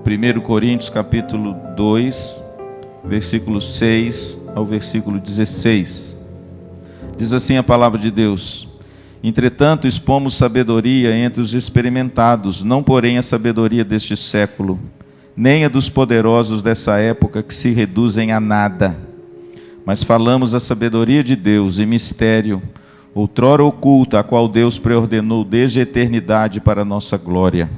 1 Coríntios capítulo 2, versículo 6 ao versículo 16. Diz assim a palavra de Deus: entretanto expomos sabedoria entre os experimentados, não porém a sabedoria deste século, nem a dos poderosos dessa época que se reduzem a nada. Mas falamos a sabedoria de Deus em mistério, outrora oculta, a qual Deus preordenou desde a eternidade para a nossa glória.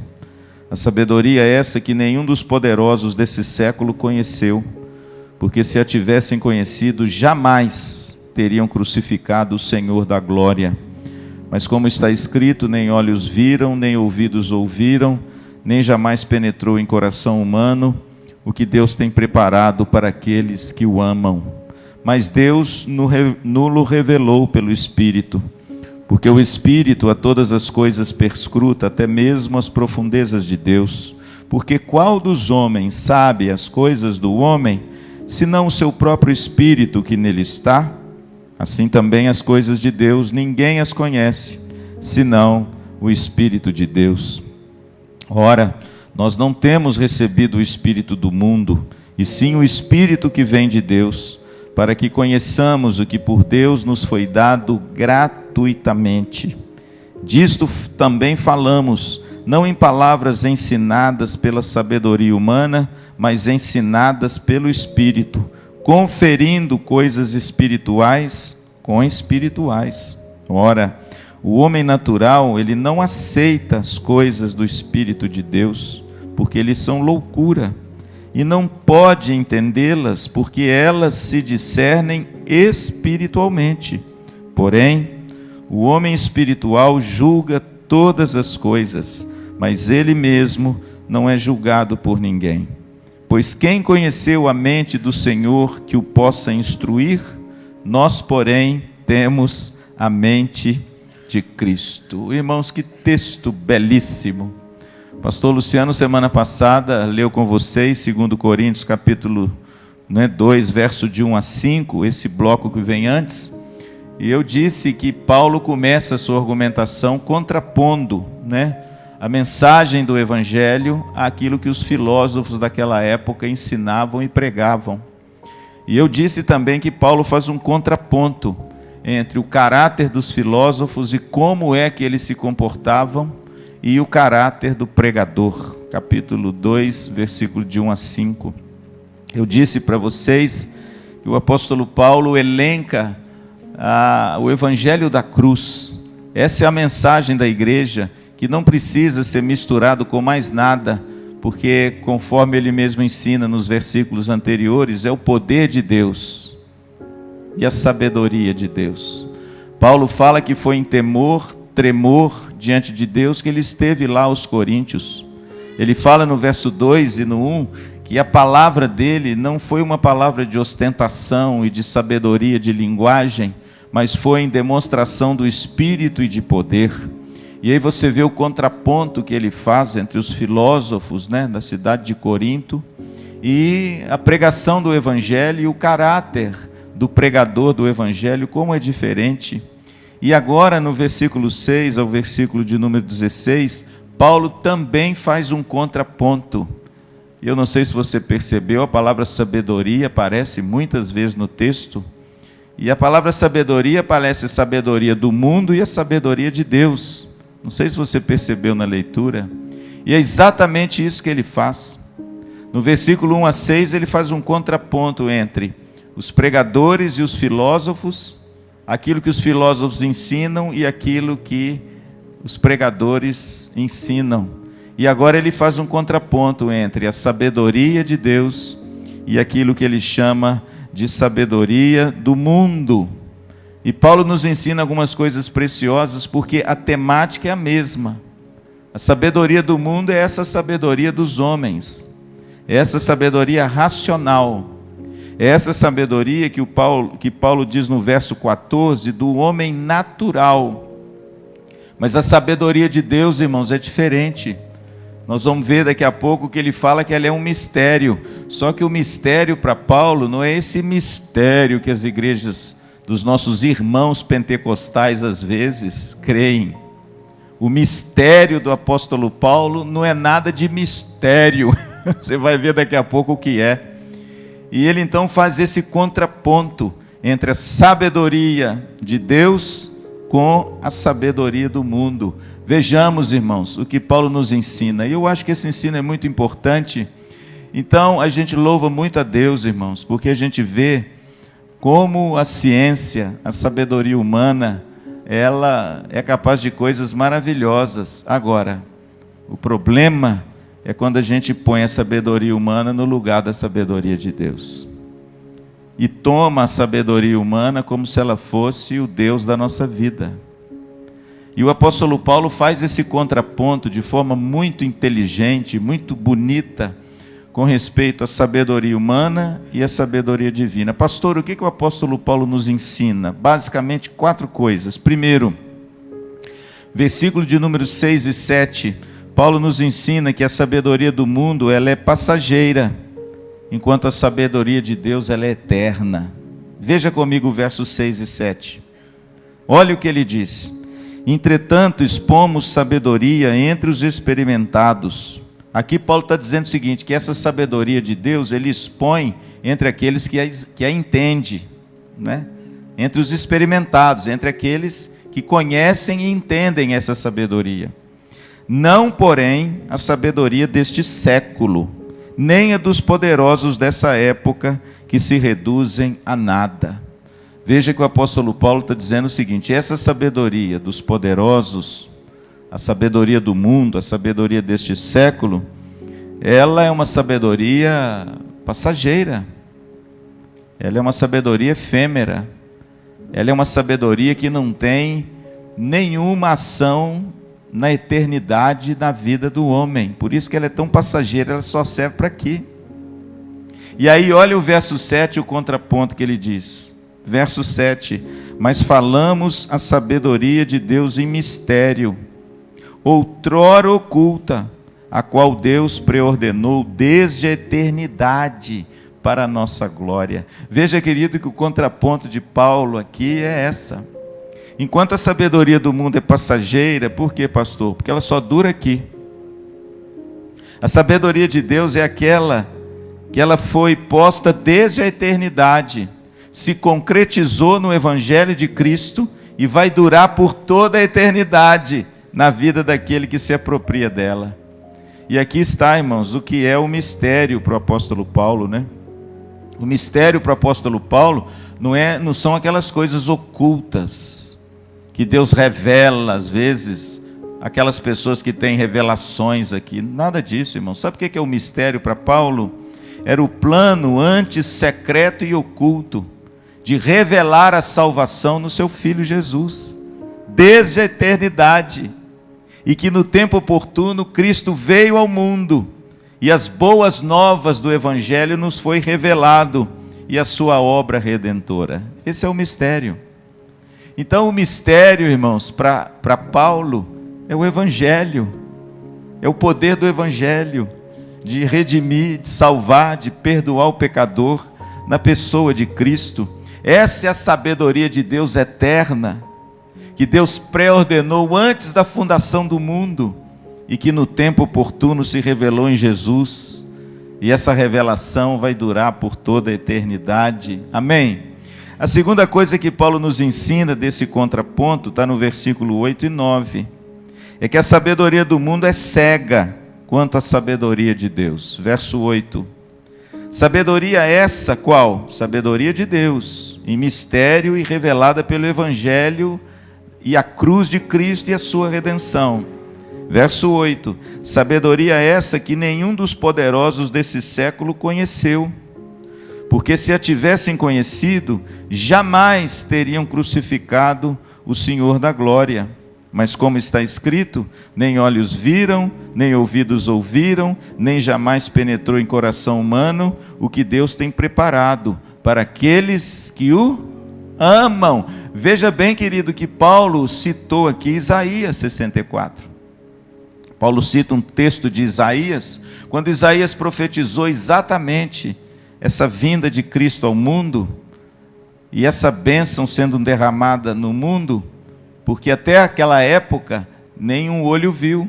A sabedoria essa que nenhum dos poderosos desse século conheceu, porque se a tivessem conhecido, jamais teriam crucificado o Senhor da glória. Mas como está escrito, nem olhos viram, nem ouvidos ouviram, nem jamais penetrou em coração humano o que Deus tem preparado para aqueles que o amam. Mas Deus nulo revelou pelo Espírito, porque o Espírito a todas as coisas perscruta, até mesmo as profundezas de Deus. Porque qual dos homens sabe as coisas do homem, senão o seu próprio Espírito que nele está? Assim também as coisas de Deus, ninguém as conhece, senão o Espírito de Deus. Ora, nós não temos recebido o Espírito do mundo, e sim o Espírito que vem de Deus, para que conheçamos o que por Deus nos foi dado gratuitamente. Disto também falamos, não em palavras ensinadas pela sabedoria humana, mas ensinadas pelo Espírito, conferindo coisas espirituais com espirituais. Ora, o homem natural, ele não aceita as coisas do Espírito de Deus, porque eles são loucura, e não pode entendê-las, porque elas se discernem espiritualmente. Porém, o homem espiritual julga todas as coisas, mas ele mesmo não é julgado por ninguém. Pois quem conheceu a mente do Senhor que o possa instruir? Nós, porém, temos a mente de Cristo. Irmãos, que texto belíssimo. Pastor Luciano, semana passada, leu com vocês 2 Coríntios capítulo 2, verso de 1 a 5, esse bloco que vem antes. E eu disse que Paulo começa a sua argumentação contrapondo, a mensagem do Evangelho àquilo que os filósofos daquela época ensinavam e pregavam. E eu disse também que Paulo faz um contraponto entre o caráter dos filósofos e como é que eles se comportavam, e o caráter do pregador, capítulo 2, versículo de 1 a 5. Eu disse para vocês que o apóstolo Paulo elenca o evangelho da cruz. Essa é a mensagem da igreja, que não precisa ser misturado com mais nada, porque conforme ele mesmo ensina nos versículos anteriores, é o poder de Deus e a sabedoria de Deus. Paulo fala que foi em temor, tremor diante de Deus que ele esteve lá aos Coríntios. Ele fala no verso 2 e no 1 que a palavra dele não foi uma palavra de ostentação e de sabedoria de linguagem, mas foi em demonstração do Espírito e de poder. E aí você vê o contraponto que ele faz entre os filósofos da cidade de Corinto e a pregação do Evangelho e o caráter do pregador do Evangelho, como é diferente. E agora, no versículo 6 ao versículo de número 16, Paulo também faz um contraponto. Eu não sei se você percebeu, a palavra sabedoria aparece muitas vezes no texto. E a palavra sabedoria parece a sabedoria do mundo e a sabedoria de Deus. Não sei se você percebeu na leitura. E é exatamente isso que ele faz. No versículo 1 a 6, ele faz um contraponto entre os pregadores e os filósofos, aquilo que os filósofos ensinam e aquilo que os pregadores ensinam. E agora ele faz um contraponto entre a sabedoria de Deus e aquilo que ele chama de sabedoria do mundo. E Paulo nos ensina algumas coisas preciosas, porque a temática é a mesma. A sabedoria do mundo é essa sabedoria dos homens, é essa sabedoria racional. É essa sabedoria que Paulo diz no verso 14, do homem natural. Mas a sabedoria de Deus, irmãos, é diferente. Nós vamos ver daqui a pouco que ele fala que ela é um mistério. Só que o mistério para Paulo não é esse mistério que as igrejas dos nossos irmãos pentecostais às vezes creem. O mistério do apóstolo Paulo não é nada de mistério. Você vai ver daqui a pouco o que é. E ele então faz esse contraponto entre a sabedoria de Deus com a sabedoria do mundo. Vejamos, irmãos, o que Paulo nos ensina. E eu acho que esse ensino é muito importante. Então, a gente louva muito a Deus, irmãos, porque a gente vê como a ciência, a sabedoria humana, ela é capaz de coisas maravilhosas. Agora, o problema é quando a gente põe a sabedoria humana no lugar da sabedoria de Deus. E toma a sabedoria humana como se ela fosse o Deus da nossa vida. E o apóstolo Paulo faz esse contraponto de forma muito inteligente, muito bonita, com respeito à sabedoria humana e à sabedoria divina. Pastor, o que o apóstolo Paulo nos ensina? Basicamente 4 coisas. Primeiro, versículo de número 6 e 7, Paulo nos ensina que a sabedoria do mundo ela é passageira, enquanto a sabedoria de Deus ela é eterna. Veja comigo o verso 6 e 7. Olha o que ele diz. Entretanto, expomos sabedoria entre os experimentados. Aqui Paulo está dizendo o seguinte, que essa sabedoria de Deus, ele expõe entre aqueles que a entendem, né? Entre os experimentados, entre aqueles que conhecem e entendem essa sabedoria. Não, porém, a sabedoria deste século, nem a dos poderosos dessa época, que se reduzem a nada. Veja que o apóstolo Paulo está dizendo o seguinte, essa sabedoria dos poderosos, a sabedoria do mundo, a sabedoria deste século, ela é uma sabedoria passageira, ela é uma sabedoria efêmera, ela é uma sabedoria que não tem nenhuma ação na eternidade da vida do homem, por isso que ela é tão passageira, ela só serve para aqui. E aí olha o verso 7, o contraponto que ele diz, verso 7, mas falamos a sabedoria de Deus em mistério, outrora oculta, a qual Deus preordenou desde a eternidade para a nossa glória. Veja, querido, que o contraponto de Paulo aqui é essa. Enquanto a sabedoria do mundo é passageira, por quê, pastor? Porque ela só dura aqui. A sabedoria de Deus é aquela que ela foi posta desde a eternidade, se concretizou no Evangelho de Cristo e vai durar por toda a eternidade na vida daquele que se apropria dela. E aqui está, irmãos, o que é o mistério para o apóstolo Paulo, né? O mistério para o apóstolo Paulo não são aquelas coisas ocultas que Deus revela às vezes, aquelas pessoas que têm revelações aqui, nada disso, irmãos. Sabe o que é o mistério para Paulo? Era o plano antes secreto e oculto de revelar a salvação no seu Filho Jesus, desde a eternidade, e que no tempo oportuno Cristo veio ao mundo, e as boas novas do Evangelho nos foi revelado, e a sua obra redentora. Esse é o mistério. Então o mistério, irmãos, para Paulo, é o Evangelho, é o poder do Evangelho, de redimir, de salvar, de perdoar o pecador, na pessoa de Cristo. Essa é a sabedoria de Deus eterna, que Deus pré-ordenou antes da fundação do mundo, e que no tempo oportuno se revelou em Jesus, e essa revelação vai durar por toda a eternidade. Amém? A segunda coisa que Paulo nos ensina desse contraponto, está no versículo 8 e 9, é que a sabedoria do mundo é cega, quanto à sabedoria de Deus. Verso 8, sabedoria essa, qual? Sabedoria de Deus, em mistério e revelada pelo Evangelho, e a cruz de Cristo e a sua redenção. Verso 8, sabedoria essa que nenhum dos poderosos desse século conheceu, porque se a tivessem conhecido, jamais teriam crucificado o Senhor da glória. Mas como está escrito, nem olhos viram, nem ouvidos ouviram, nem jamais penetrou em coração humano o que Deus tem preparado para aqueles que o amam. Veja bem, querido, que Paulo citou aqui Isaías 64. Paulo cita um texto de Isaías, quando Isaías profetizou exatamente essa vinda de Cristo ao mundo, e essa bênção sendo derramada no mundo, porque até aquela época nenhum olho viu,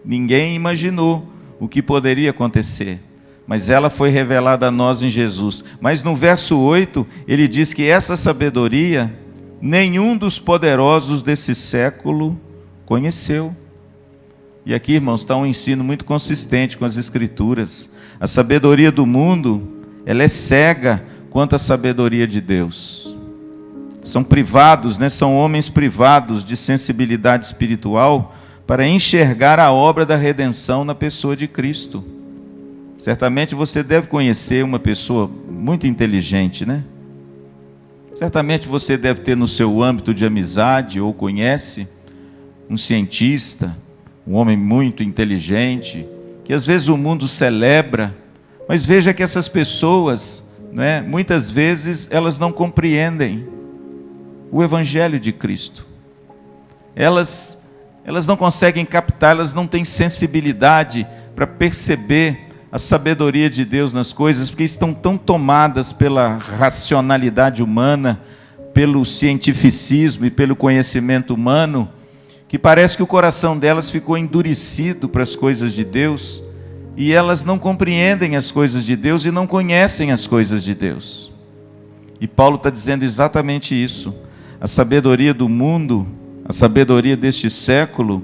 ninguém imaginou o que poderia acontecer. mas ela foi revelada a nós em Jesus. Mas no verso 8, ele diz que essa sabedoria nenhum dos poderosos desse século conheceu. E aqui, irmãos, está um ensino muito consistente com as Escrituras. A sabedoria do mundo, ela é cega quanto à sabedoria de Deus. São privados, são homens privados de sensibilidade espiritual para enxergar a obra da redenção na pessoa de Cristo. Certamente você deve conhecer uma pessoa muito inteligente, Certamente você deve ter no seu âmbito de amizade, ou conhece, um cientista, um homem muito inteligente, que às vezes o mundo celebra, mas veja que essas pessoas, muitas vezes elas não compreendem o Evangelho de Cristo. Elas não conseguem captar, elas não têm sensibilidade para perceber a sabedoria de Deus nas coisas, porque estão tão tomadas pela racionalidade humana, pelo cientificismo e pelo conhecimento humano, que parece que o coração delas ficou endurecido para as coisas de Deus, e elas não compreendem as coisas de Deus e não conhecem as coisas de Deus. E Paulo está dizendo exatamente isso. A sabedoria do mundo, a sabedoria deste século,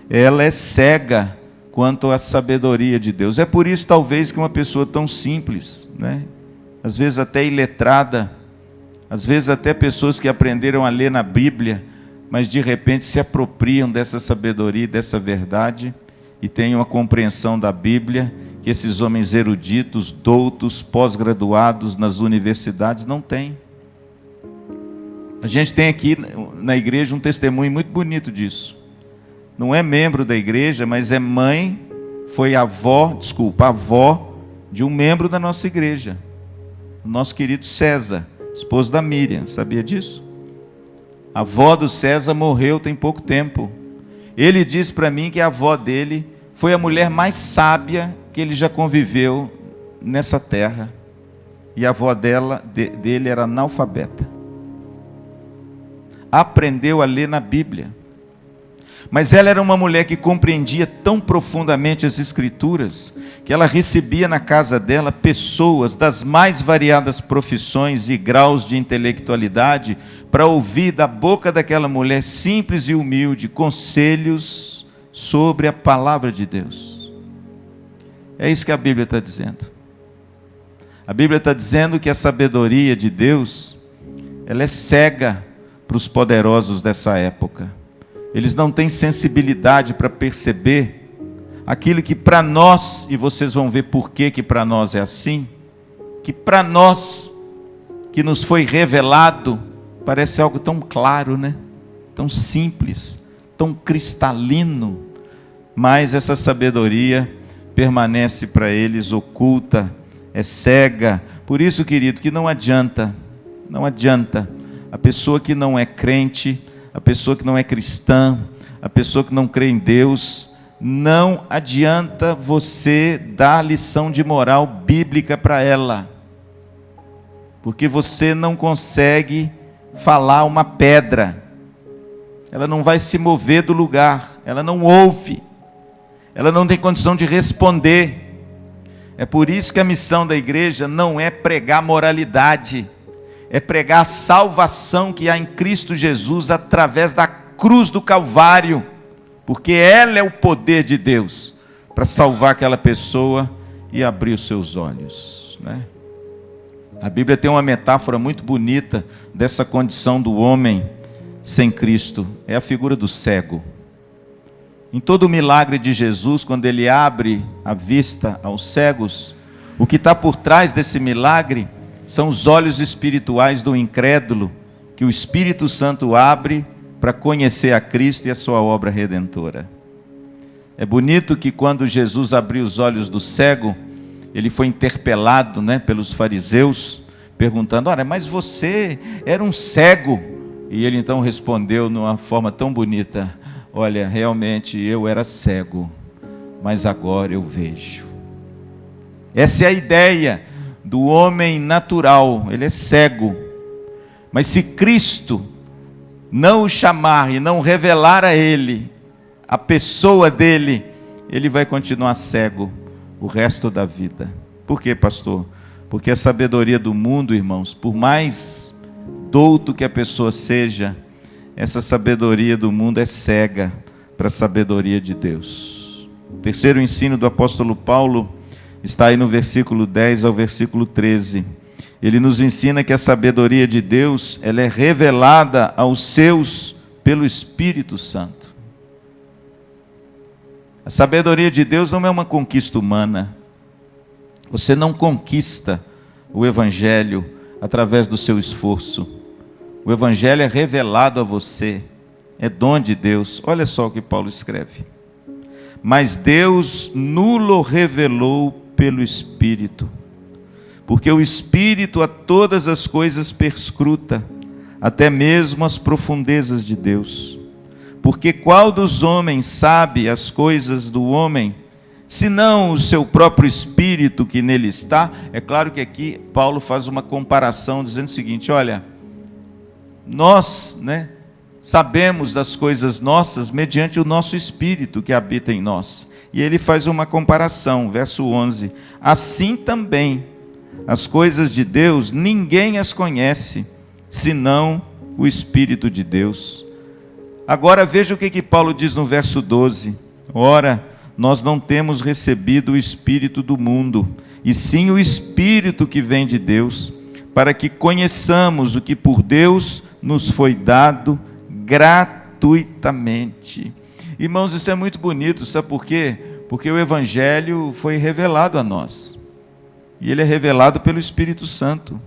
ela é cega quanto à sabedoria de Deus. É por isso, talvez, que uma pessoa tão simples, às vezes até iletrada, às vezes até pessoas que aprenderam a ler na Bíblia, mas de repente se apropriam dessa sabedoria, dessa verdade, e têm uma compreensão da Bíblia que esses homens eruditos, doutos, pós-graduados nas universidades não têm. A gente tem aqui na igreja um testemunho muito bonito disso. Não é membro da igreja, mas é mãe, foi avó de um membro da nossa igreja. O nosso querido César, esposo da Miriam, sabia disso? A avó do César morreu tem pouco tempo. Ele disse para mim que a avó dele foi a mulher mais sábia que ele já conviveu nessa terra. E a avó dele era analfabeta. Aprendeu a ler na Bíblia. Mas ela era uma mulher que compreendia tão profundamente as Escrituras, que ela recebia na casa dela pessoas das mais variadas profissões e graus de intelectualidade, para ouvir da boca daquela mulher simples e humilde conselhos sobre a palavra de Deus. É isso que a Bíblia está dizendo. A Bíblia está dizendo que a sabedoria de Deus, ela é cega para os poderosos dessa época. Eles não têm sensibilidade para perceber aquilo que para nós, e vocês vão ver por que para nós é assim, que para nós, que nos foi revelado, parece algo tão claro, tão simples, tão cristalino, mas essa sabedoria permanece para eles oculta, é cega. Por isso, querido, que não adianta a pessoa que não é crente, a pessoa que não é cristã, a pessoa que não crê em Deus, não adianta você dar lição de moral bíblica para ela, porque você não consegue falar uma pedra, ela não vai se mover do lugar, ela não ouve, ela não tem condição de responder. É por isso que a missão da igreja não é pregar moralidade, é pregar a salvação que há em Cristo Jesus através da cruz do Calvário, porque ela é o poder de Deus para salvar aquela pessoa e abrir os seus olhos, A Bíblia tem uma metáfora muito bonita dessa condição do homem sem Cristo, é a figura do cego. Em todo o milagre de Jesus, quando ele abre a vista aos cegos, o que está por trás desse milagre são os olhos espirituais do incrédulo, que o Espírito Santo abre para conhecer a Cristo e a sua obra redentora. É bonito que quando Jesus abriu os olhos do cego, ele foi interpelado, pelos fariseus, perguntando: olha, mas você era um cego? E ele então respondeu numa forma tão bonita: olha, realmente eu era cego, mas agora eu vejo. Essa é a ideia do homem natural, ele é cego. Mas se Cristo não o chamar e não revelar a ele a pessoa dele, ele vai continuar cego o resto da vida. Por quê, pastor? Porque a sabedoria do mundo, irmãos, por mais douto que a pessoa seja, essa sabedoria do mundo é cega para a sabedoria de Deus. O terceiro ensino do apóstolo Paulo está aí no versículo 10 ao versículo 13. Ele nos ensina que a sabedoria de Deus, ela é revelada aos seus pelo Espírito Santo. A sabedoria de Deus não é uma conquista humana. Você não conquista o Evangelho através do seu esforço. O Evangelho é revelado a você, é dom de Deus. Olha só o que Paulo escreve. Mas Deus nulo revelou pelo Espírito, porque o Espírito a todas as coisas perscruta, até mesmo as profundezas de Deus. Porque qual dos homens sabe as coisas do homem, senão o seu próprio Espírito que nele está? É claro que aqui Paulo faz uma comparação, dizendo o seguinte: olha, nós, sabemos das coisas nossas mediante o nosso Espírito que habita em nós. E ele faz uma comparação, verso 11. Assim também, as coisas de Deus, ninguém as conhece, senão o Espírito de Deus. Agora veja o que Paulo diz no verso 12. Ora, nós não temos recebido o Espírito do mundo, e sim o Espírito que vem de Deus, para que conheçamos o que por Deus nos foi dado gratuitamente. Irmãos, isso é muito bonito, sabe por quê? Porque o Evangelho foi revelado a nós, e ele é revelado pelo Espírito Santo.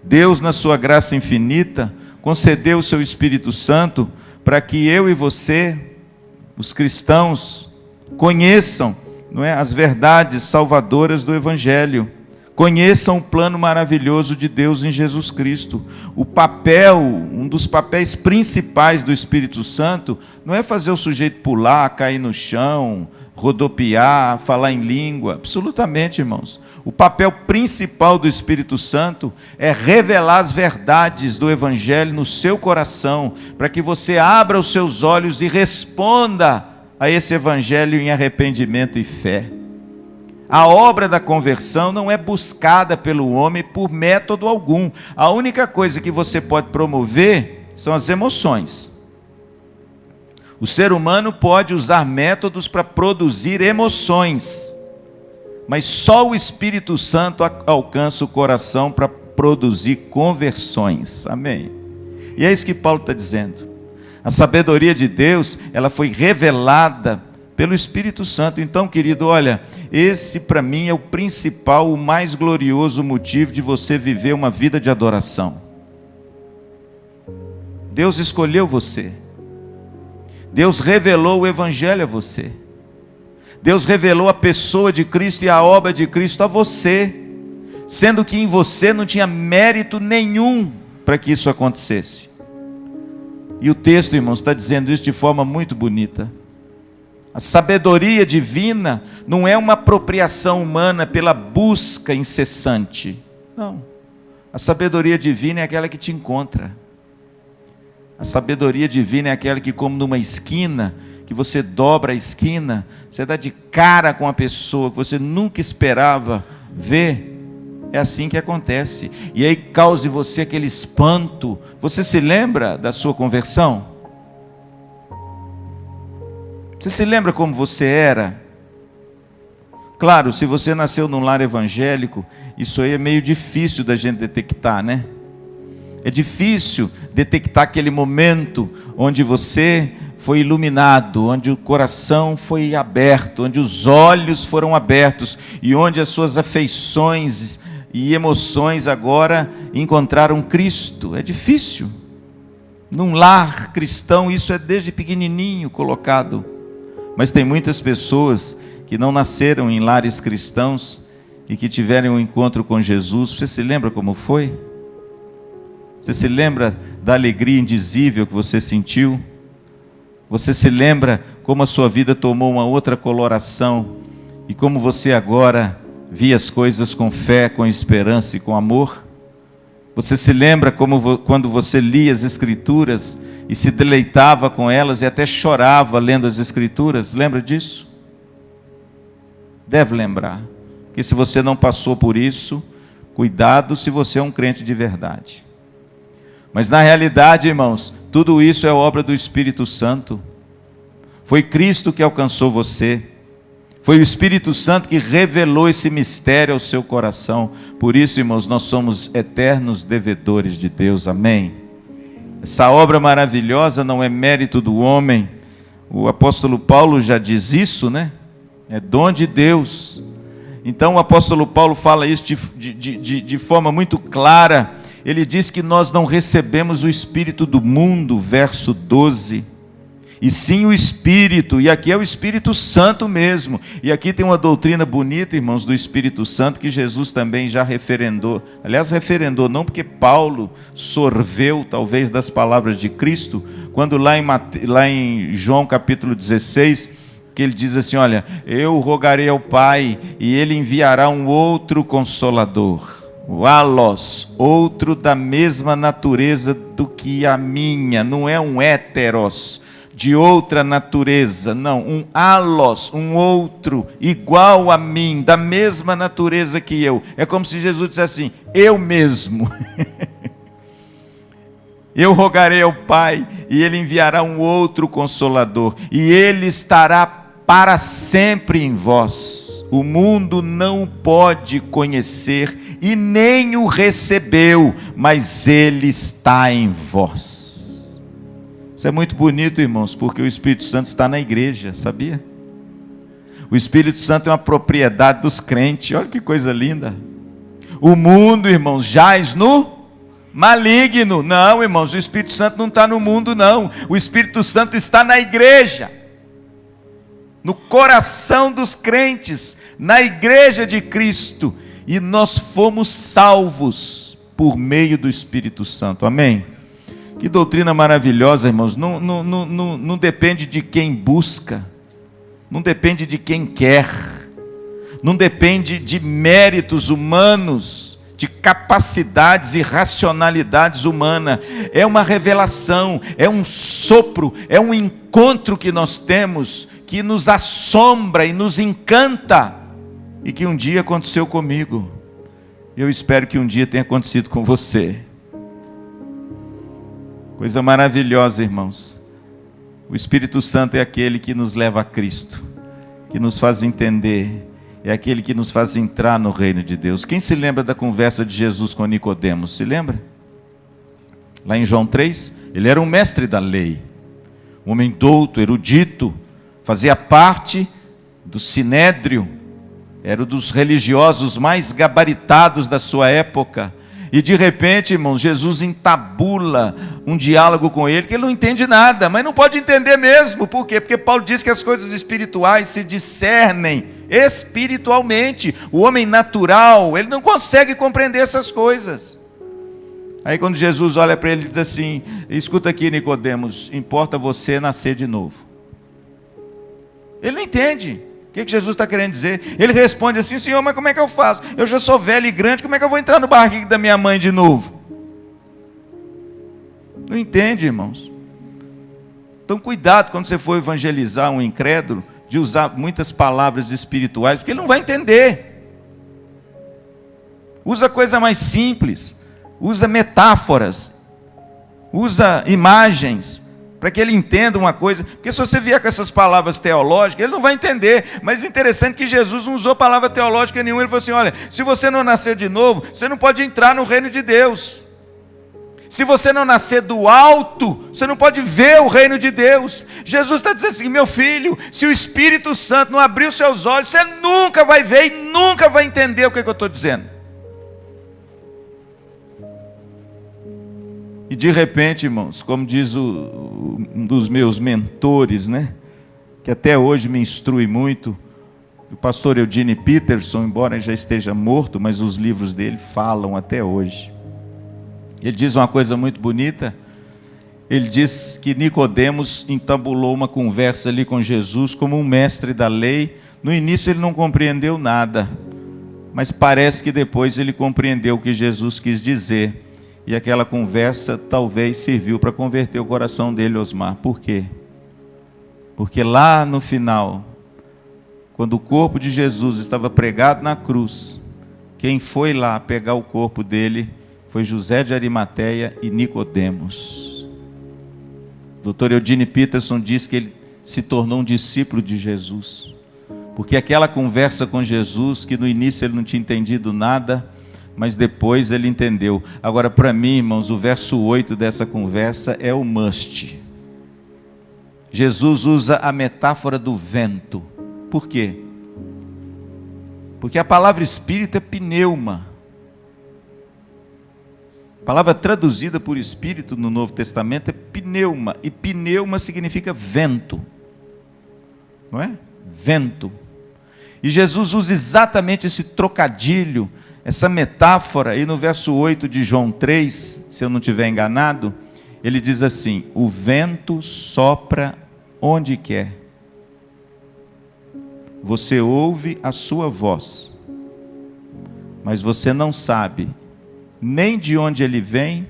Deus, na sua graça infinita, concedeu o seu Espírito Santo para que eu e você, os cristãos, conheçam, as verdades salvadoras do Evangelho. Conheçam o plano maravilhoso de Deus em Jesus Cristo. Um dos papéis principais do Espírito Santo não é fazer o sujeito pular, cair no chão, rodopiar, falar em língua. Absolutamente, irmãos. O papel principal do Espírito Santo é revelar as verdades do Evangelho no seu coração, para que você abra os seus olhos e responda a esse Evangelho em arrependimento e fé. A obra da conversão não é buscada pelo homem por método algum. A única coisa que você pode promover são as emoções. O ser humano pode usar métodos para produzir emoções, mas só o Espírito Santo alcança o coração para produzir conversões. Amém? E é isso que Paulo está dizendo. A sabedoria de Deus, ela foi revelada pelo Espírito Santo. Então, querido, olha, esse para mim é o principal, o mais glorioso motivo de você viver uma vida de adoração. Deus escolheu você. Deus revelou o Evangelho a você. Deus revelou a pessoa de Cristo e a obra de Cristo a você, sendo que em você não tinha mérito nenhum para que isso acontecesse. E o texto, irmãos, está dizendo isso de forma muito bonita. A sabedoria divina não é uma apropriação humana pela busca incessante. Não. A sabedoria divina é aquela que te encontra. A sabedoria divina é aquela que, como numa esquina, que você dobra a esquina, você dá de cara com a pessoa que você nunca esperava ver. É assim que acontece. E aí causa em você aquele espanto. Você se lembra da sua conversão? Você se lembra como você era? Claro, se você nasceu num lar evangélico, isso aí é meio difícil da gente detectar, né? É difícil detectar aquele momento onde você foi iluminado, onde o coração foi aberto, onde os olhos foram abertos e onde as suas afeições e emoções agora encontraram Cristo. É difícil. Num lar cristão isso é desde pequenininho colocado. Mas tem muitas pessoas que não nasceram em lares cristãos e que tiveram um encontro com Jesus. Você se lembra como foi? Você se lembra da alegria indizível que você sentiu? Você se lembra como a sua vida tomou uma outra coloração e como você agora via as coisas com fé, com esperança e com amor? Você se lembra como quando você lia as Escrituras e se deleitava com elas e até chorava lendo as Escrituras? Lembra disso? Deve lembrar. Porque se você não passou por isso, cuidado se você é um crente de verdade. Mas na realidade, irmãos, tudo isso é obra do Espírito Santo. Foi Cristo que alcançou você. Foi o Espírito Santo que revelou esse mistério ao seu coração. Por isso, irmãos, nós somos eternos devedores de Deus. Amém? Essa obra maravilhosa não é mérito do homem. O apóstolo Paulo já diz isso, né? É dom de Deus. Então o apóstolo Paulo fala isso de forma muito clara. Ele diz que nós não recebemos o Espírito do mundo, verso 12. E sim o Espírito, e aqui é o Espírito Santo mesmo. E aqui tem uma doutrina bonita, irmãos, do Espírito Santo, que Jesus também já referendou. Aliás, referendou não porque Paulo sorveu, talvez, das palavras de Cristo, quando lá em João capítulo 16, que ele diz assim, olha, eu rogarei ao Pai, e Ele enviará um outro Consolador, o Alos, outro da mesma natureza do que a minha, não é um héteros, de outra natureza, não, um Alos, um outro, igual a mim, da mesma natureza que eu. É como se Jesus dissesse assim, eu mesmo. Eu rogarei ao Pai, e Ele enviará um outro Consolador, e Ele estará para sempre em vós. O mundo não o pode conhecer, e nem o recebeu, mas Ele está em vós. Isso é muito bonito, irmãos, porque o Espírito Santo está na igreja, sabia? O Espírito Santo é uma propriedade dos crentes, olha que coisa linda. O mundo, irmãos, jaz no maligno. Não, irmãos, o Espírito Santo não está no mundo, não. O Espírito Santo está na igreja, no coração dos crentes, na igreja de Cristo. E nós fomos salvos por meio do Espírito Santo, amém? Que doutrina maravilhosa, irmãos. Não depende de quem busca, não depende de quem quer, não depende de méritos humanos, de capacidades e racionalidades humanas. É uma revelação, é um sopro, é um encontro que nós temos, que nos assombra e nos encanta, e que um dia aconteceu comigo. Eu espero que um dia tenha acontecido com você. Coisa maravilhosa, irmãos. O Espírito Santo é aquele que nos leva a Cristo, que nos faz entender, é aquele que nos faz entrar no reino de Deus. Quem se lembra da conversa de Jesus com Nicodemos? Se lembra? Lá em João 3, ele era um mestre da lei, um homem douto, erudito, fazia parte do sinédrio, era um dos religiosos mais gabaritados da sua época. E de repente, irmãos, Jesus entabula um diálogo com ele, que ele não entende nada, mas não pode entender mesmo. Por quê? Porque Paulo diz que as coisas espirituais se discernem espiritualmente. O homem natural, ele não consegue compreender essas coisas. Aí quando Jesus olha para ele e diz assim, escuta aqui, Nicodemos, importa você nascer de novo. Ele não entende. O que Jesus está querendo dizer? Ele responde assim, Senhor, mas como é que eu faço? Eu já sou velho e grande, como é que eu vou entrar no barrigo da minha mãe de novo? Não entende, irmãos? Então cuidado quando você for evangelizar um incrédulo, de usar muitas palavras espirituais, porque ele não vai entender. Usa coisa mais simples, usa metáforas, usa imagens, para que ele entenda uma coisa, porque se você vier com essas palavras teológicas, ele não vai entender. Mas é interessante que Jesus não usou palavra teológica nenhuma. Ele falou assim, olha, se você não nascer de novo, você não pode entrar no reino de Deus. Se você não nascer do alto, você não pode ver o reino de Deus. Jesus está dizendo assim, meu filho, se o Espírito Santo não abrir os seus olhos, você nunca vai ver e nunca vai entender o que eu estou dizendo. E de repente, irmãos, como diz um dos meus mentores, né, que até hoje me instrui muito, o pastor Eugene Peterson, embora já esteja morto, mas os livros dele falam até hoje. Ele diz uma coisa muito bonita. Ele diz que Nicodemos entabulou uma conversa ali com Jesus como um mestre da lei. No início ele não compreendeu nada, mas parece que depois ele compreendeu o que Jesus quis dizer. E aquela conversa talvez serviu para converter o coração dele, Osmar. Por quê? Porque lá no final, quando o corpo de Jesus estava pregado na cruz, quem foi lá pegar o corpo dele foi José de Arimateia e Nicodemos. Dr. Eugene Peterson diz que ele se tornou um discípulo de Jesus, porque aquela conversa com Jesus, que no início ele não tinha entendido nada, mas depois ele entendeu. Agora, para mim, irmãos, o verso 8 dessa conversa é o must. Jesus usa a metáfora do vento. Por quê? Porque a palavra espírito é pneuma. A palavra traduzida por espírito no Novo Testamento é pneuma, e pneuma significa vento, não é? Vento. E Jesus usa exatamente esse trocadilho, essa metáfora, e no verso 8 de João 3, se eu não estiver enganado, ele diz assim: o vento sopra onde quer, você ouve a sua voz, mas você não sabe nem de onde ele vem,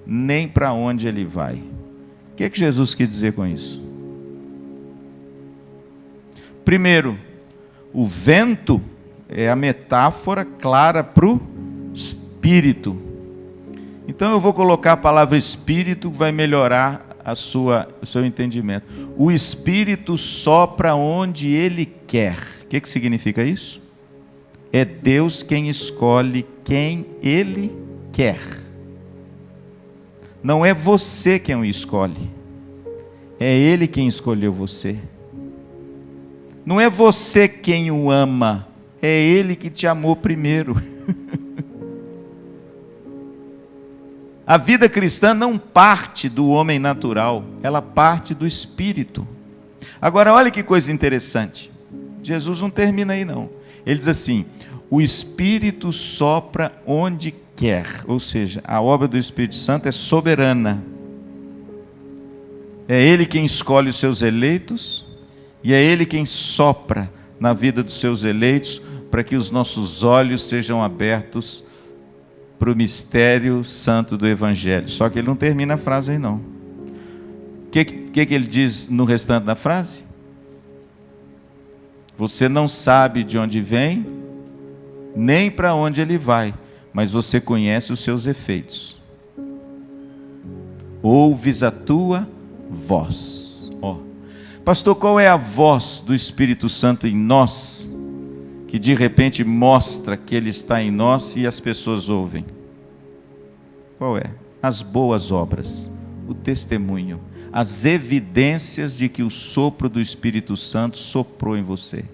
nem para onde ele vai. O que é que Jesus quis dizer com isso? Primeiro, o vento é a metáfora clara para o espírito. Então eu vou colocar a palavra espírito, que vai melhorar o seu entendimento. O espírito sopra onde ele quer. O que significa isso? É Deus quem escolhe quem ele quer. Não é você quem o escolhe, é ele quem escolheu você. Não é você quem o ama, é ele que te amou primeiro. A vida cristã não parte do homem natural, ela parte do espírito. Agora olha que coisa interessante, Jesus não termina aí não. Ele diz assim: o espírito sopra onde quer, ou seja, a obra do Espírito Santo é soberana. É ele quem escolhe os seus eleitos, e é ele quem sopra na vida dos seus eleitos, para que os nossos olhos sejam abertos para o mistério santo do Evangelho. Só que ele não termina a frase aí não. O que ele diz no restante da frase? Você não sabe de onde vem, nem para onde ele vai, mas você conhece os seus efeitos. Ouves a tua voz. Pastor, qual é a voz do Espírito Santo em nós, que de repente mostra que ele está em nós e as pessoas ouvem? Qual é? As boas obras, o testemunho, as evidências de que o sopro do Espírito Santo soprou em você.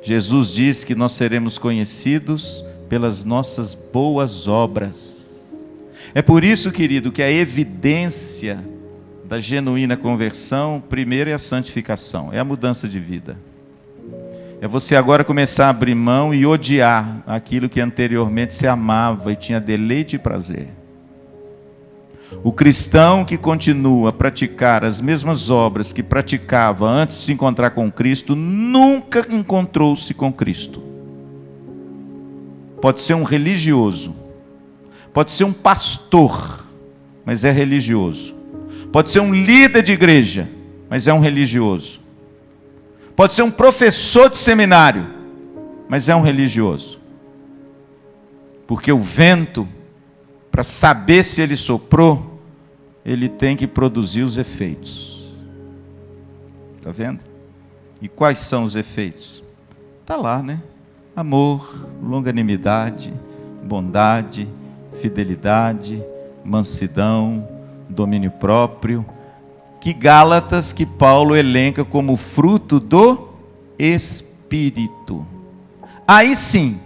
Jesus diz que nós seremos conhecidos pelas nossas boas obras. É por isso, querido, que a evidência da genuína conversão, primeiro é a santificação, é a mudança de vida. É você agora começar a abrir mão e odiar aquilo que anteriormente se amava e tinha deleite e prazer. O cristão que continua a praticar as mesmas obras que praticava antes de se encontrar com Cristo, nunca encontrou-se com Cristo. Pode ser um religioso, pode ser um pastor, mas é religioso. Pode ser um líder de igreja, mas é um religioso. Pode ser um professor de seminário, mas é um religioso. Porque o vento, para saber se ele soprou, ele tem que produzir os efeitos. Está vendo? E quais são os efeitos? Está lá, né? Amor, longanimidade, bondade, fidelidade, mansidão, domínio próprio. Que Gálatas, que Paulo elenca como fruto do Espírito. Aí sim,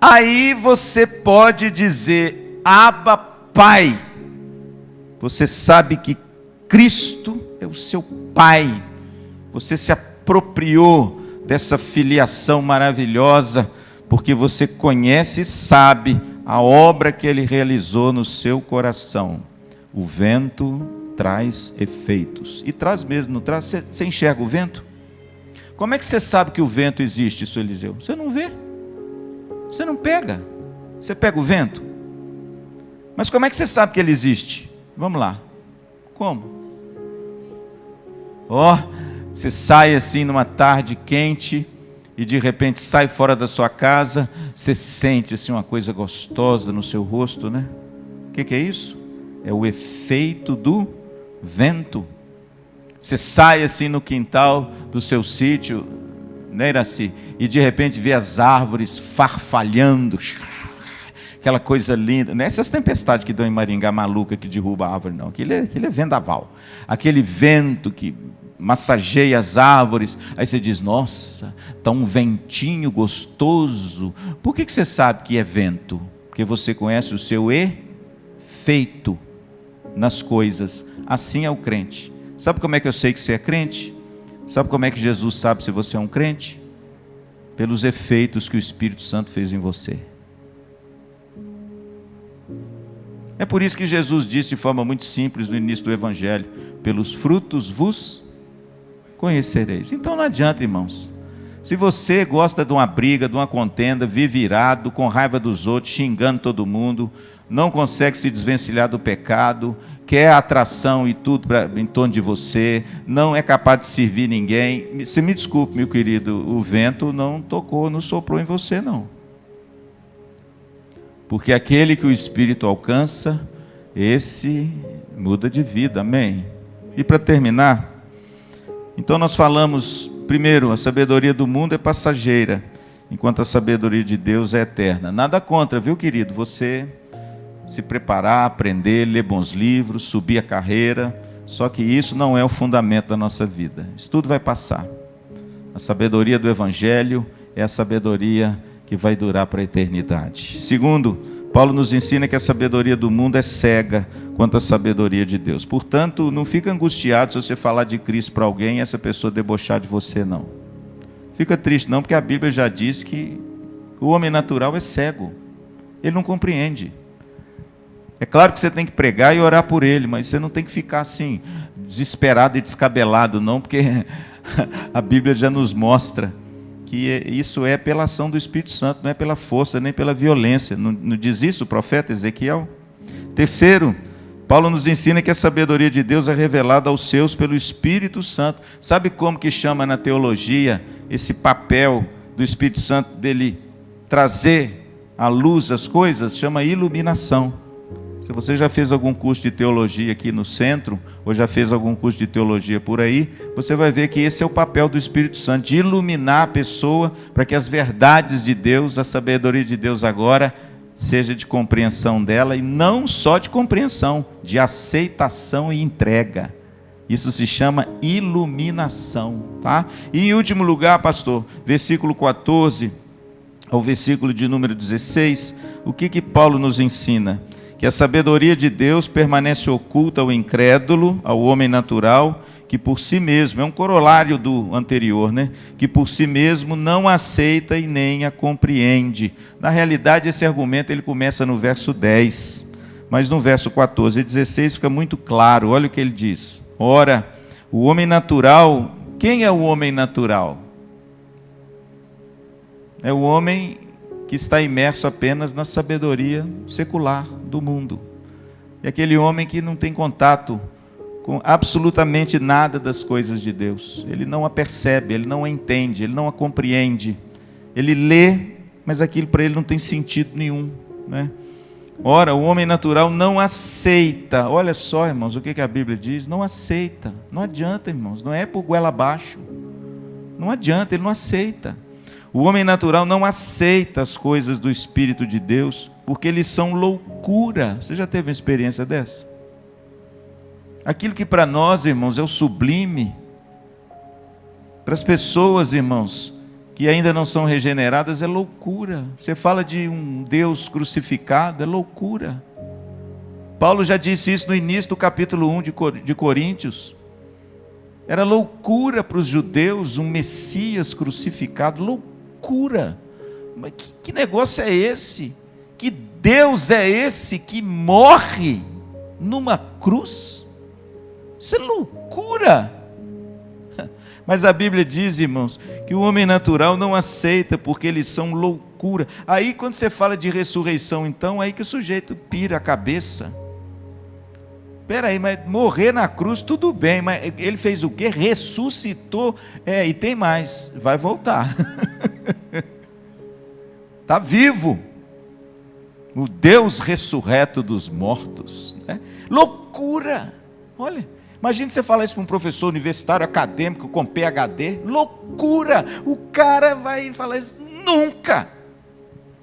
aí você pode dizer: Abba, Pai. Você sabe que Cristo é o seu Pai. Você se apropriou dessa filiação maravilhosa, porque você conhece e sabe a obra que Ele realizou no seu coração. O vento traz efeitos. E traz mesmo, não traz? Você enxerga o vento? Como é que você sabe que o vento existe, seu Eliseu? Você não vê. Você não pega. Você pega o vento. Mas como é que você sabe que ele existe? Vamos lá. Como? Você sai assim numa tarde quente e de repente sai fora da sua casa, você sente assim uma coisa gostosa no seu rosto, né? O que é isso? É o efeito do vento. Você sai assim no quintal do seu sítio, né, Iraci? E de repente vê as árvores farfalhando, aquela coisa linda. Não é essas tempestades que dão em Maringá maluca que derruba a árvore, não. Aquilo é vendaval. Aquele vento que massageia as árvores. Aí você diz, nossa, está um ventinho gostoso. Por que você sabe que é vento? Porque você conhece o seu efeito nas coisas. Assim é o crente. Sabe como é que eu sei que você é crente? Sabe como é que Jesus sabe se você é um crente? Pelos efeitos que o Espírito Santo fez em você. É por isso que Jesus disse de forma muito simples no início do Evangelho: pelos frutos vos conhecereis. Então não adianta, irmãos. Se você gosta de uma briga, de uma contenda, vive irado, com raiva dos outros, xingando todo mundo, não consegue se desvencilhar do pecado, quer atração e tudo em torno de você, não é capaz de servir ninguém, você me desculpe, meu querido, o vento não tocou, não soprou em você, não. Porque aquele que o Espírito alcança, esse muda de vida, amém? E para terminar, então nós falamos, primeiro, a sabedoria do mundo é passageira, enquanto a sabedoria de Deus é eterna. Nada contra, viu, querido? Você se preparar, aprender, ler bons livros, subir a carreira, só que isso não é o fundamento da nossa vida. Isso tudo vai passar. A sabedoria do Evangelho é a sabedoria que vai durar para a eternidade. Segundo, Paulo nos ensina que a sabedoria do mundo é cega quanto à sabedoria de Deus. Portanto, não fica angustiado se você falar de Cristo para alguém e essa pessoa debochar de você, não. Fica triste não, porque a Bíblia já diz que o homem natural é cego. Ele não compreende. É claro que você tem que pregar e orar por ele, mas você não tem que ficar assim, desesperado e descabelado, não, porque a Bíblia já nos mostra que isso é pela ação do Espírito Santo, não é pela força nem pela violência. Não diz isso o profeta Ezequiel? Terceiro, Paulo nos ensina que a sabedoria de Deus é revelada aos seus pelo Espírito Santo. Sabe como que chama na teologia esse papel do Espírito Santo dele trazer à luz as coisas? Chama iluminação. Se você já fez algum curso de teologia aqui no centro, ou já fez algum curso de teologia por aí, você vai ver que esse é o papel do Espírito Santo, de iluminar a pessoa, para que as verdades de Deus, a sabedoria de Deus agora, seja de compreensão dela, e não só de compreensão, de aceitação e entrega. Isso se chama iluminação, tá? E em último lugar, pastor, versículo 14 ao versículo de número 16, o que Paulo nos ensina? Que a sabedoria de Deus permanece oculta ao incrédulo, ao homem natural, que por si mesmo, é um corolário do anterior, né? Que por si mesmo não aceita e nem a compreende. Na realidade, esse argumento ele começa no verso 10, mas no verso 14 e 16 fica muito claro. Olha o que ele diz. Ora, o homem natural, quem é o homem natural? É o homem que está imerso apenas na sabedoria secular do mundo. É aquele homem que não tem contato com absolutamente nada das coisas de Deus. Ele não a percebe, ele não a entende, ele não a compreende. Ele lê, mas aquilo para ele não tem sentido nenhum, né? Ora, o homem natural não aceita. Olha só, irmãos, o que a Bíblia diz? Não aceita. Não adianta, irmãos, não é por goela abaixo. Não adianta, ele não aceita. O homem natural não aceita as coisas do Espírito de Deus, porque eles são loucura. Você já teve uma experiência dessa? Aquilo que para nós, irmãos, é o sublime, para as pessoas, irmãos, que ainda não são regeneradas, é loucura. Você fala de um Deus crucificado, é loucura. Paulo já disse isso no início do capítulo 1 de Coríntios. Era loucura para os judeus um Messias crucificado, loucura. Mas que negócio é esse? Que Deus é esse que morre numa cruz? Isso é loucura. Mas a Bíblia diz, irmãos, que o homem natural não aceita porque eles são loucura. Aí quando você fala de ressurreição, então, aí que o sujeito pira a cabeça. Peraí, mas morrer na cruz tudo bem, mas ele fez o quê? Ressuscitou, e tem mais, vai voltar. Está vivo. O Deus ressurreto dos mortos, né? Loucura! Olha, imagine você falar isso para um professor universitário, acadêmico, com PhD. Loucura! O cara vai falar isso. Nunca!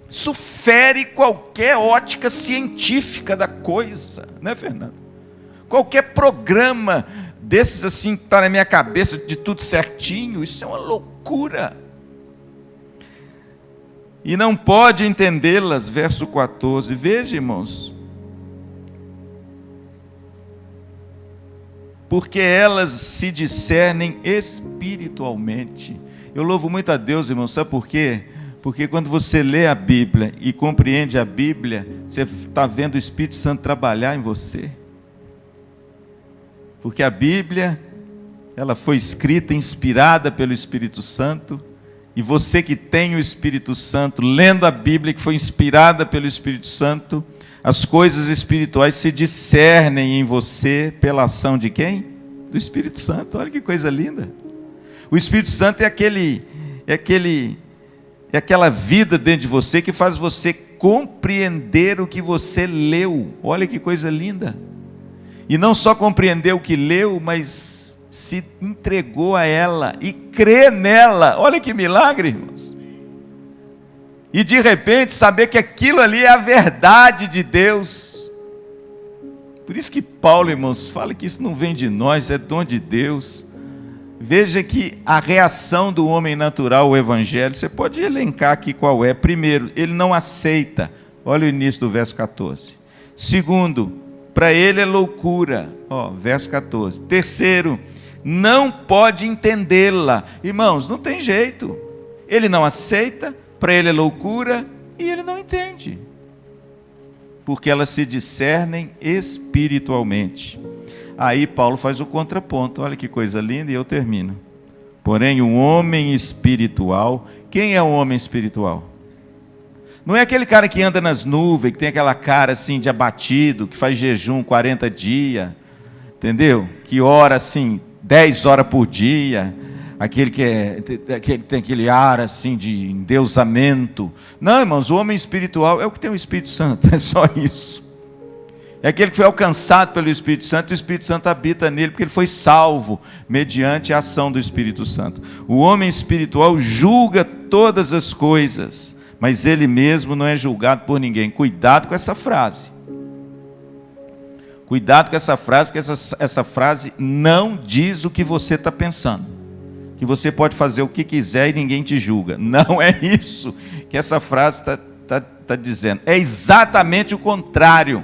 Isso fere qualquer ótica científica da coisa, né, Fernando? Qualquer programa desses assim, que está na minha cabeça, de tudo certinho, isso é uma loucura. E não pode entendê-las, verso 14, veja, irmãos, porque elas se discernem espiritualmente. Eu louvo muito a Deus, irmãos, sabe por quê? Porque quando você lê a Bíblia e compreende a Bíblia, você está vendo o Espírito Santo trabalhar em você. Porque a Bíblia, ela foi escrita, inspirada pelo Espírito Santo, e você que tem o Espírito Santo, lendo a Bíblia que foi inspirada pelo Espírito Santo, as coisas espirituais se discernem em você pela ação de quem? Do Espírito Santo. Olha que coisa linda. O Espírito Santo é aquela vida dentro de você que faz você compreender o que você leu. Olha que coisa linda. E não só compreender o que leu, mas se entregou a ela e crê nela. Olha que milagre, irmãos. E de repente saber que aquilo ali é a verdade de Deus. Por isso que Paulo, irmãos, fala que isso não vem de nós, é dom de Deus. Veja que a reação do homem natural ao Evangelho, você pode elencar aqui qual é. Primeiro, ele não aceita. Olha o início do verso 14. Segundo, para ele é loucura. Verso 14. Terceiro, não pode entendê-la. Irmãos, não tem jeito. Ele não aceita, para ele é loucura e ele não entende. Porque elas se discernem espiritualmente. Aí Paulo faz o contraponto. Olha que coisa linda, e eu termino. Porém, um homem espiritual. Quem é um homem espiritual? Não é aquele cara que anda nas nuvens, que tem aquela cara assim de abatido, que faz jejum 40 dias, entendeu? Que ora assim 10 horas por dia, aquele que tem aquele ar assim de endeusamento. Não, irmãos, o homem espiritual é o que tem o Espírito Santo, é só isso. É aquele que foi alcançado pelo Espírito Santo, e o Espírito Santo habita nele, porque ele foi salvo mediante a ação do Espírito Santo. O homem espiritual julga todas as coisas, mas ele mesmo não é julgado por ninguém. Cuidado com essa frase. Cuidado com essa frase, porque essa frase não diz o que você está pensando. Que você pode fazer o que quiser e ninguém te julga. Não é isso que essa frase está dizendo. É exatamente o contrário.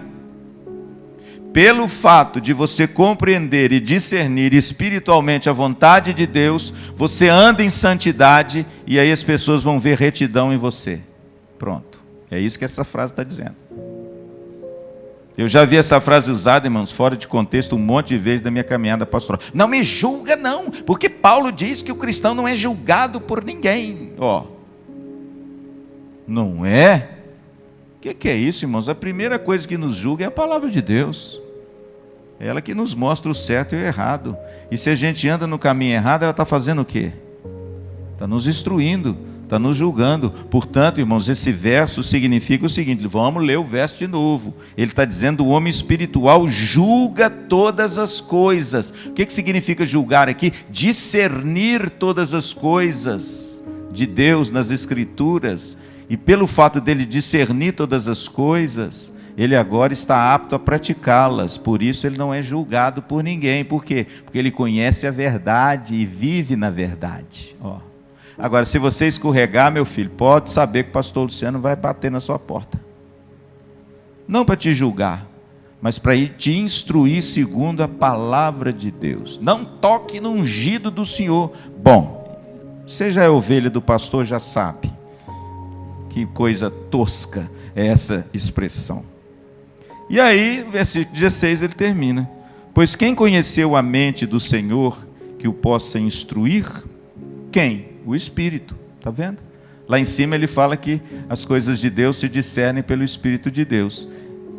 Pelo fato de você compreender e discernir espiritualmente a vontade de Deus, você anda em santidade e aí as pessoas vão ver retidão em você. Pronto. É isso que essa frase está dizendo. Eu já vi essa frase usada, irmãos, fora de contexto um monte de vezes da minha caminhada pastoral. Não me julga não, porque Paulo diz que o cristão não é julgado por ninguém. Não é? O que é isso, irmãos? A primeira coisa que nos julga é a palavra de Deus. É ela que nos mostra o certo e o errado. E se a gente anda no caminho errado, ela está fazendo o quê? Está nos instruindo, está nos julgando. Portanto, irmãos, esse verso significa o seguinte, vamos ler o verso de novo. Ele está dizendo, o homem espiritual julga todas as coisas. O que significa julgar aqui? Discernir todas as coisas de Deus nas Escrituras. E pelo fato dele discernir todas as coisas, ele agora está apto a praticá-las. Por isso ele não é julgado por ninguém. Por quê? Porque ele conhece a verdade e vive na verdade. Agora, se você escorregar, meu filho, pode saber que o pastor Luciano vai bater na sua porta. Não para te julgar, mas para te instruir segundo a palavra de Deus. Não toque no ungido do Senhor. Bom, você já é ovelha do pastor, já sabe. Que coisa tosca é essa expressão. E aí, versículo 16, ele termina. Pois quem conheceu a mente do Senhor, que o possa instruir? Quem? O Espírito. Está vendo? Lá em cima ele fala que as coisas de Deus se discernem pelo Espírito de Deus.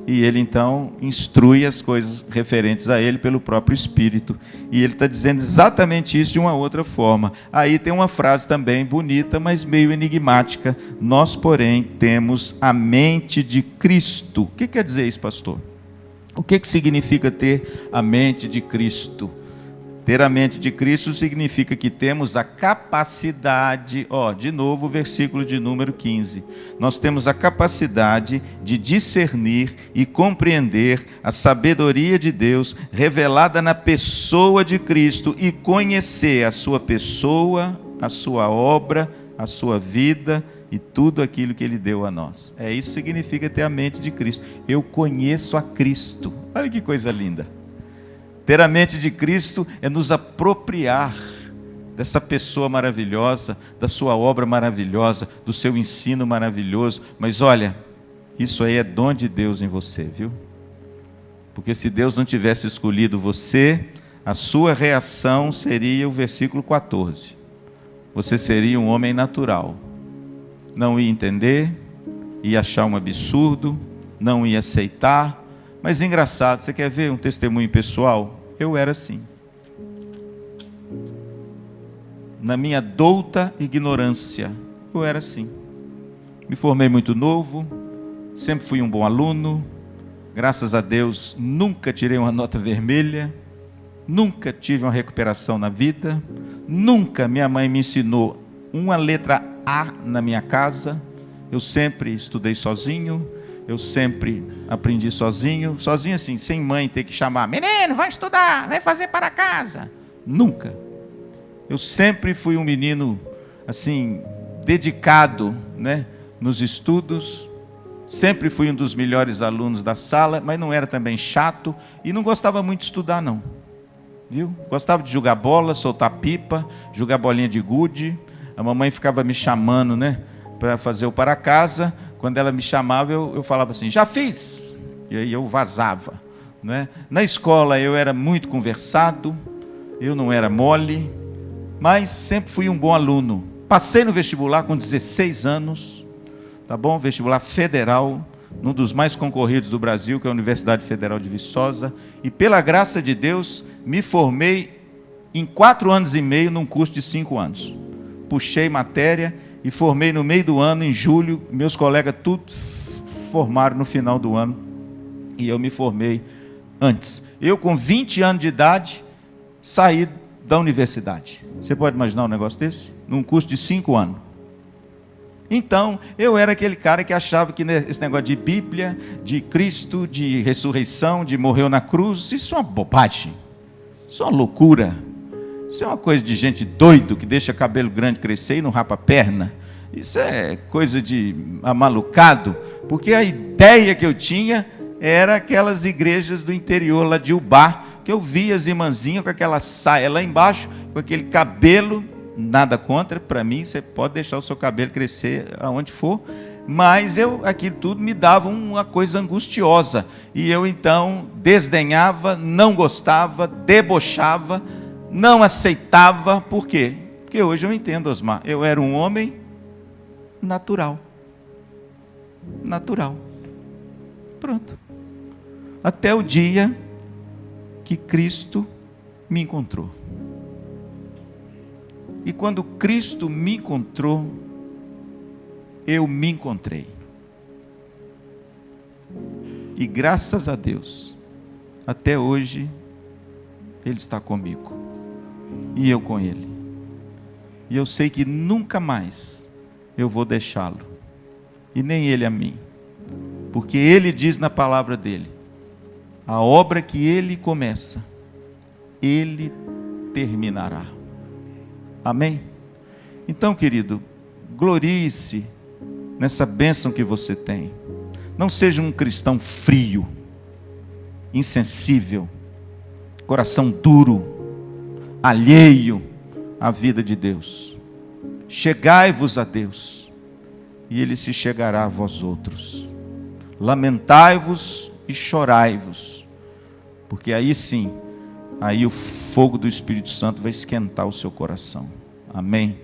E ele então instrui as coisas referentes a ele pelo próprio Espírito. E ele está dizendo exatamente isso de uma outra forma. Aí tem uma frase também bonita, mas meio enigmática. Nós, porém, temos a mente de Cristo. O que quer dizer isso, pastor? O que significa ter a mente de Cristo? Ter a mente de Cristo significa que temos a capacidade, de novo o versículo de número 15. Nós temos a capacidade de discernir e compreender a sabedoria de Deus revelada na pessoa de Cristo e conhecer a sua pessoa, a sua obra, a sua vida e tudo aquilo que Ele deu a nós. Isso significa ter a mente de Cristo. Eu conheço a Cristo. Olha que coisa linda. Ter a mente de Cristo é nos apropriar dessa pessoa maravilhosa, da sua obra maravilhosa, do seu ensino maravilhoso. Mas olha, isso aí é dom de Deus em você, viu? Porque se Deus não tivesse escolhido você, a sua reação seria o versículo 14. Você seria um homem natural. Não ia entender, ia achar um absurdo, não ia aceitar. Mas engraçado, você quer ver um testemunho pessoal? Eu era assim. Na minha douta ignorância, eu era assim. Me formei muito novo, sempre fui um bom aluno, graças a Deus nunca tirei uma nota vermelha, nunca tive uma recuperação na vida, nunca minha mãe me ensinou uma letra A na minha casa, eu sempre estudei sozinho, eu sempre aprendi sozinho assim, sem mãe ter que chamar, menino, vai estudar, vai fazer para casa. Nunca. Eu sempre fui um menino, assim, dedicado, nos estudos. Sempre fui um dos melhores alunos da sala, mas não era também chato e não gostava muito de estudar, não. Viu? Gostava de jogar bola, soltar pipa, jogar bolinha de gude. A mamãe ficava me chamando, para fazer o para casa. Quando ela me chamava, eu falava assim, já fiz. E aí eu vazava. Na escola eu era muito conversado, eu não era mole, mas sempre fui um bom aluno. Passei no vestibular com 16 anos, tá bom? Vestibular federal, um dos mais concorridos do Brasil, que é a Universidade Federal de Viçosa. E pela graça de Deus, me formei em 4 anos e meio num curso de 5 anos. Puxei matéria e formei no meio do ano, em julho. Meus colegas tudo formaram no final do ano. E eu me formei antes. Eu, com 20 anos de idade, saí da universidade. Você pode imaginar um negócio desse? Num curso de 5 anos. Então, eu era aquele cara que achava que esse negócio de Bíblia, de Cristo, de ressurreição, de morreu na cruz, isso é uma bobagem. Isso é uma loucura. Isso é uma coisa de gente doido, que deixa cabelo grande crescer e não rapa a perna. Isso é coisa de amalucado, porque a ideia que eu tinha era aquelas igrejas do interior lá de Ubá, que eu via as irmãzinhas com aquela saia lá embaixo, com aquele cabelo, nada contra, para mim, você pode deixar o seu cabelo crescer aonde for, mas aquilo tudo me dava uma coisa angustiosa, e eu então desdenhava, não gostava, debochava, não aceitava. Por quê? Porque hoje eu entendo, Osmar, eu era um homem natural. Natural. Pronto. Até o dia que Cristo me encontrou. E quando Cristo me encontrou, eu me encontrei. E graças a Deus, até hoje, Ele está comigo. E eu com Ele. E eu sei que nunca mais eu vou deixá-lo. E nem Ele a mim. Porque Ele diz na palavra dEle, a obra que Ele começa, Ele terminará. Amém? Então, querido, glorie-se nessa bênção que você tem. Não seja um cristão frio, insensível, coração duro, alheio à vida de Deus. Chegai-vos a Deus, e Ele se chegará a vós outros. Lamentai-vos e chorai-vos, porque aí sim, aí o fogo do Espírito Santo vai esquentar o seu coração. Amém?